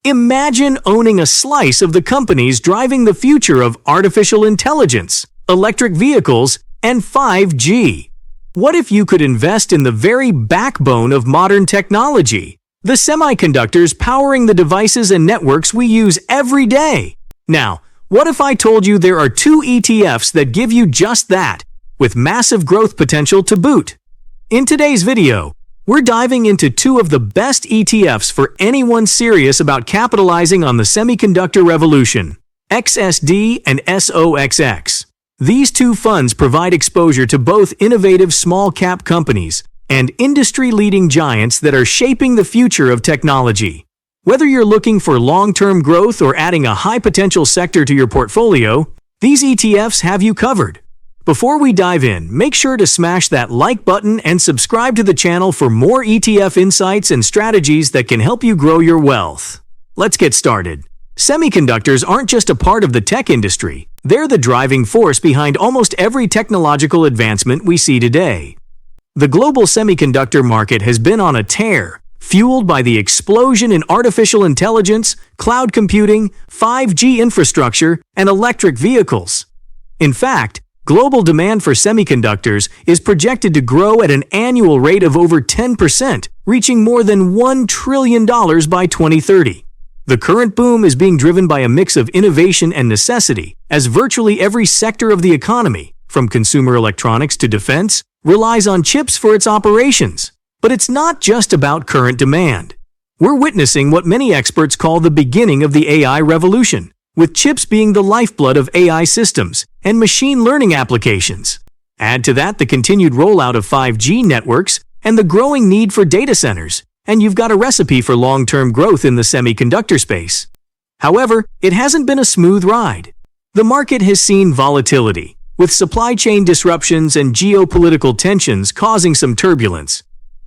Imagine owning a slice of the companies driving the future of artificial intelligence, electric vehicles, and 5G. What if you could invest in the very backbone of modern technology, the semiconductors powering the devices and networks we use every day? Now, what if I told you there are 2 ETFs that give you just that, with massive growth potential to boot? In today's video, we're diving into 2 of the best ETFs for anyone serious about capitalizing on the semiconductor revolution, XSD and SOXX. These 2 funds provide exposure to both innovative small-cap companies and industry-leading giants that are shaping the future of technology. Whether you're looking for long-term growth or adding a high-potential sector to your portfolio, these ETFs have you covered. Before we dive in, make sure to smash that like button and subscribe to the channel for more ETF insights and strategies that can help you grow your wealth. Let's get started. Semiconductors aren't just a part of the tech industry. They're the driving force behind almost every technological advancement we see today. The global semiconductor market has been on a tear, fueled by the explosion in artificial intelligence, cloud computing, 5G infrastructure, and electric vehicles. In fact, global demand for semiconductors is projected to grow at an annual rate of over 10%, reaching more than $1 trillion by 2030. The current boom is being driven by a mix of innovation and necessity, as virtually every sector of the economy, from consumer electronics to defense, relies on chips for its operations. But it's not just about current demand. We're witnessing what many experts call the beginning of the AI revolution, with chips being the lifeblood of AI systems and machine learning applications. Add to that the continued rollout of 5G networks and the growing need for data centers, and you've got a recipe for long-term growth in the semiconductor space. However, it hasn't been a smooth ride. The market has seen volatility, with supply chain disruptions and geopolitical tensions causing some turbulence.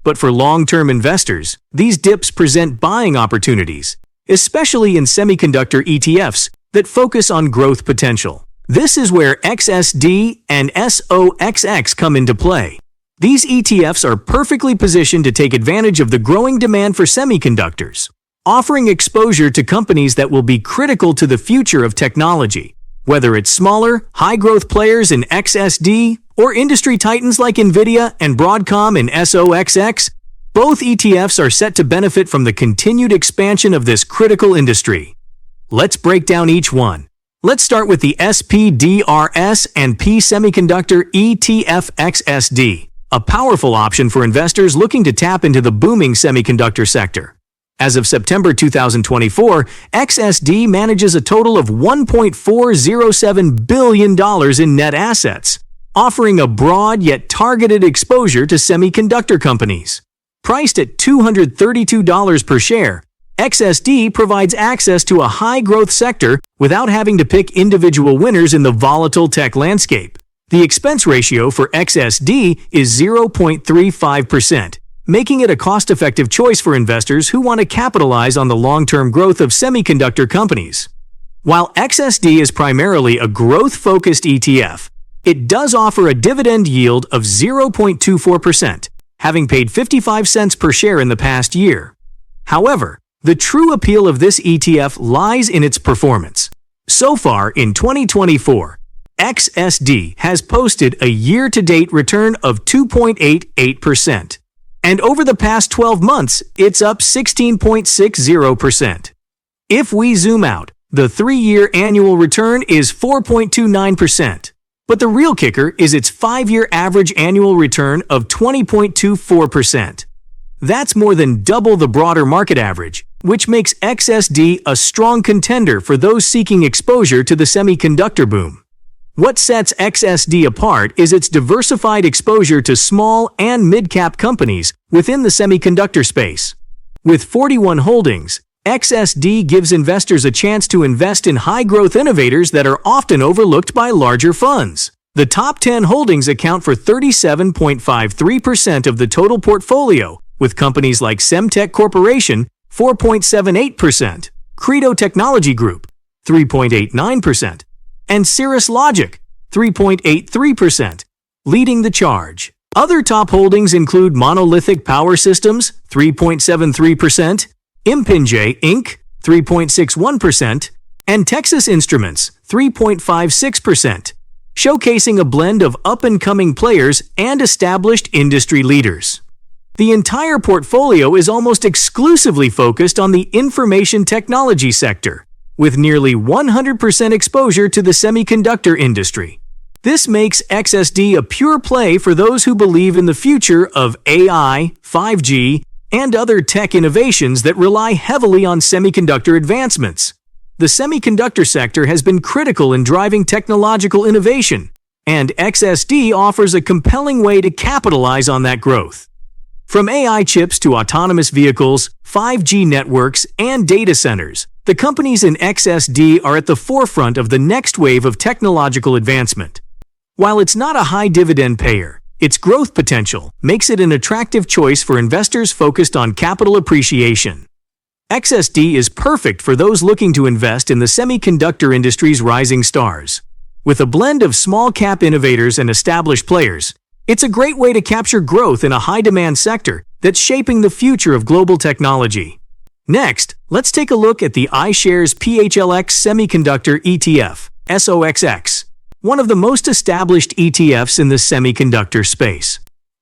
But for long-term investors, these dips present buying opportunities, especially in semiconductor ETFs that focus on growth potential. This is where XSD and SOXX come into play. These ETFs are perfectly positioned to take advantage of the growing demand for semiconductors, offering exposure to companies that will be critical to the future of technology. Whether it's smaller, high-growth players in XSD or industry titans like Nvidia and Broadcom in SOXX, both ETFs are set to benefit from the continued expansion of this critical industry. Let's break down each one. Let's start with the SPDRS and P Semiconductor ETF XSD, a powerful option for investors looking to tap into the booming semiconductor sector. As of September 2024, XSD manages a total of $1.407 billion in net assets, offering a broad yet targeted exposure to semiconductor companies. Priced at $232 per share, XSD provides access to a high-growth sector without having to pick individual winners in the volatile tech landscape. The expense ratio for XSD is 0.35%, making it a cost-effective choice for investors who want to capitalize on the long-term growth of semiconductor companies. While XSD is primarily a growth-focused ETF, it does offer a dividend yield of 0.24%, having paid 55 cents per share in the past year. However, the true appeal of this ETF lies in its performance. So far in 2024, XSD has posted a year-to-date return of 2.88%, and over the past 12 months, it's up 16.60%. If we zoom out, the 3-year annual return is 4.29%. But the real kicker is its 5-year average annual return of 20.24%. That's more than double the broader market average, which makes XSD a strong contender for those seeking exposure to the semiconductor boom. What sets XSD apart is its diversified exposure to small and mid-cap companies within the semiconductor space. With 41 holdings, XSD gives investors a chance to invest in high-growth innovators that are often overlooked by larger funds. The top 10 holdings account for 37.53% of the total portfolio, with companies like Semtech Corporation, 4.78%, Credo Technology Group, 3.89%, and Cirrus Logic, 3.83%, leading the charge. Other top holdings include Monolithic Power Systems, 3.73%, Impinj Inc., 3.61%, and Texas Instruments, 3.56%, showcasing a blend of up-and-coming players and established industry leaders. The entire portfolio is almost exclusively focused on the information technology sector, with nearly 100% exposure to the semiconductor industry. This makes XSD a pure play for those who believe in the future of AI, 5G, and other tech innovations that rely heavily on semiconductor advancements. The semiconductor sector has been critical in driving technological innovation, and XSD offers a compelling way to capitalize on that growth. From AI chips to autonomous vehicles, 5G networks, and data centers, the companies in XSD are at the forefront of the next wave of technological advancement. While it's not a high dividend payer, its growth potential makes it an attractive choice for investors focused on capital appreciation. XSD is perfect for those looking to invest in the semiconductor industry's rising stars. With a blend of small-cap innovators and established players, it's a great way to capture growth in a high-demand sector that's shaping the future of global technology. Next, let's take a look at the iShares PHLX Semiconductor ETF, SOXX, one of the most established ETFs in the semiconductor space.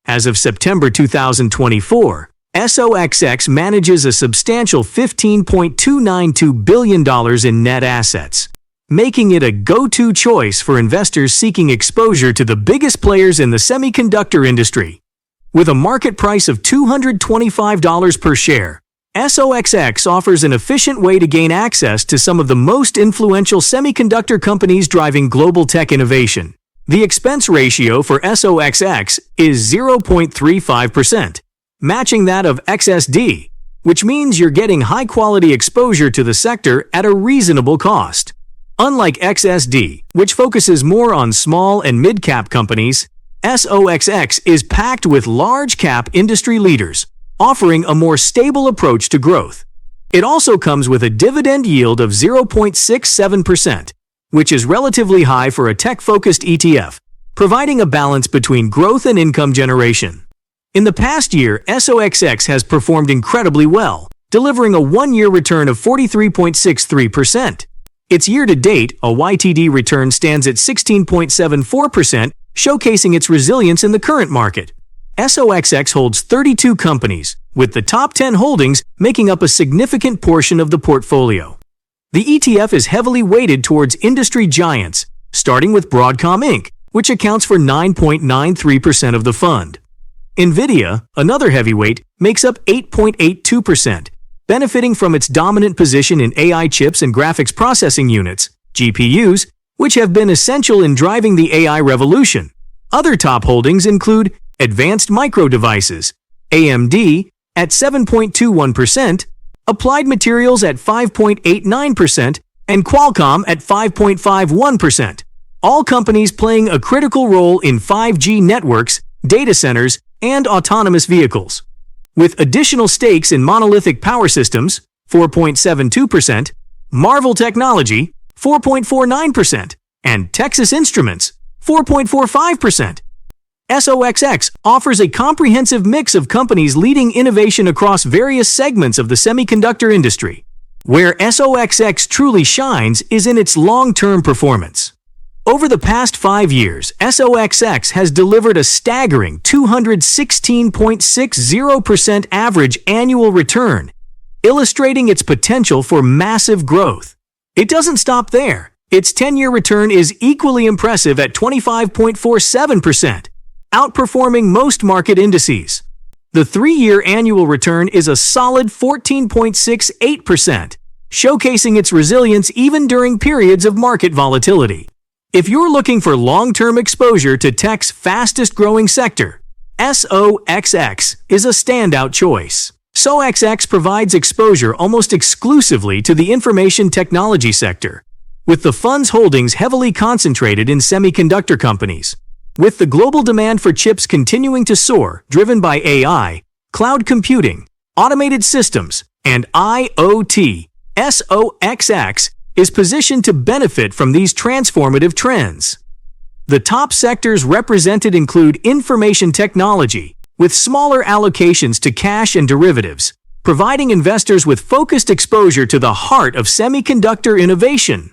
As of September 2024, SOXX manages a substantial $15.292 billion in net assets, making it a go-to choice for investors seeking exposure to the biggest players in the semiconductor industry. With a market price of $225 per share, SOXX offers an efficient way to gain access to some of the most influential semiconductor companies driving global tech innovation. The expense ratio for SOXX is 0.35%, matching that of XSD, which means you're getting high-quality exposure to the sector at a reasonable cost. Unlike XSD, which focuses more on small and mid-cap companies, SOXX is packed with large-cap industry leaders, offering a more stable approach to growth. It also comes with a dividend yield of 0.67%, which is relatively high for a tech-focused ETF, providing a balance between growth and income generation. In the past year, SOXX has performed incredibly well, delivering a one-year return of 43.63%. Its year-to-date, a YTD return stands at 16.74%, showcasing its resilience in the current market. SOXX holds 32 companies, with the top 10 holdings making up a significant portion of the portfolio. The ETF is heavily weighted towards industry giants, starting with Broadcom Inc., which accounts for 9.93% of the fund. Nvidia, another heavyweight, makes up 8.82%, benefiting from its dominant position in AI chips and graphics processing units, GPUs, which have been essential in driving the AI revolution. Other top holdings include Advanced Micro Devices, AMD, at 7.21%, Applied Materials at 5.89%, and Qualcomm at 5.51%, all companies playing a critical role in 5G networks, data centers, and autonomous vehicles. With additional stakes in Monolithic Power Systems, 4.72%, Marvell Technology, 4.49%, and Texas Instruments, 4.45%. SOXX offers a comprehensive mix of companies leading innovation across various segments of the semiconductor industry. Where SOXX truly shines is in its long-term performance. Over the past 5 years, SOXX has delivered a staggering 216.60% average annual return, illustrating its potential for massive growth. It doesn't stop there. Its 10-year return is equally impressive at 25.47%. Outperforming most market indices. The 3-year annual return is a solid 14.68%, showcasing its resilience even during periods of market volatility. If you're looking for long-term exposure to tech's fastest-growing sector, SOXX is a standout choice. SOXX provides exposure almost exclusively to the information technology sector, with the fund's holdings heavily concentrated in semiconductor companies. With the global demand for chips continuing to soar, driven by AI, cloud computing, automated systems, and IoT, SOXX is positioned to benefit from these transformative trends. The top sectors represented include information technology, with smaller allocations to cash and derivatives, providing investors with focused exposure to the heart of semiconductor innovation.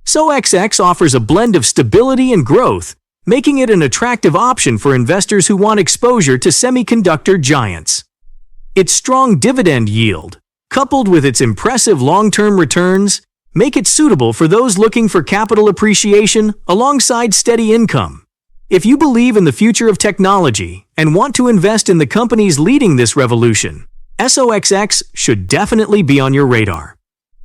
SOXX offers a blend of stability and growth, making it an attractive option for investors who want exposure to semiconductor giants. Its strong dividend yield, coupled with its impressive long-term returns, make it suitable for those looking for capital appreciation alongside steady income. If you believe in the future of technology and want to invest in the companies leading this revolution, SOXX should definitely be on your radar.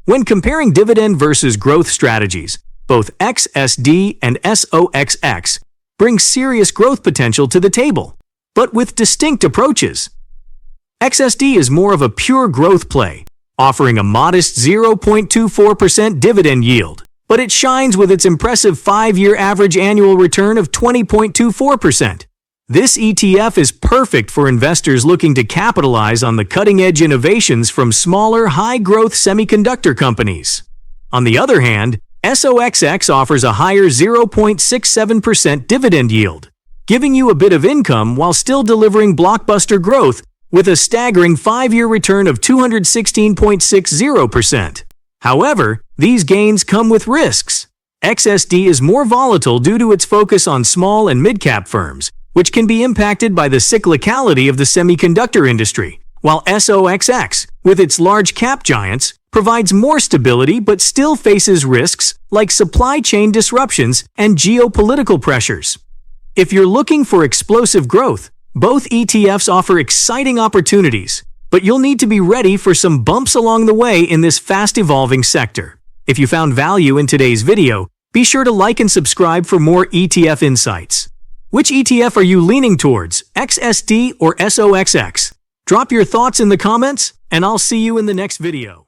When comparing dividend versus growth strategies, both XSD and SOXX bring serious growth potential to the table, but with distinct approaches. XSD is more of a pure growth play, offering a modest 0.24% dividend yield, but it shines with its impressive 5-year average annual return of 20.24%. This ETF is perfect for investors looking to capitalize on the cutting-edge innovations from smaller, high-growth semiconductor companies. On the other hand, SOXX offers a higher 0.67% dividend yield, giving you a bit of income while still delivering blockbuster growth with a staggering 5-year return of 216.60%. However, these gains come with risks. XSD is more volatile due to its focus on small and mid-cap firms, which can be impacted by the cyclicality of the semiconductor industry, while SOXX, with its large-cap giants, provides more stability but still faces risks like supply chain disruptions and geopolitical pressures. If you're looking for explosive growth, both ETFs offer exciting opportunities, but you'll need to be ready for some bumps along the way in this fast-evolving sector. If you found value in today's video, be sure to like and subscribe for more ETF insights. Which ETF are you leaning towards, XSD or SOXX? Drop your thoughts in the comments, and I'll see you in the next video.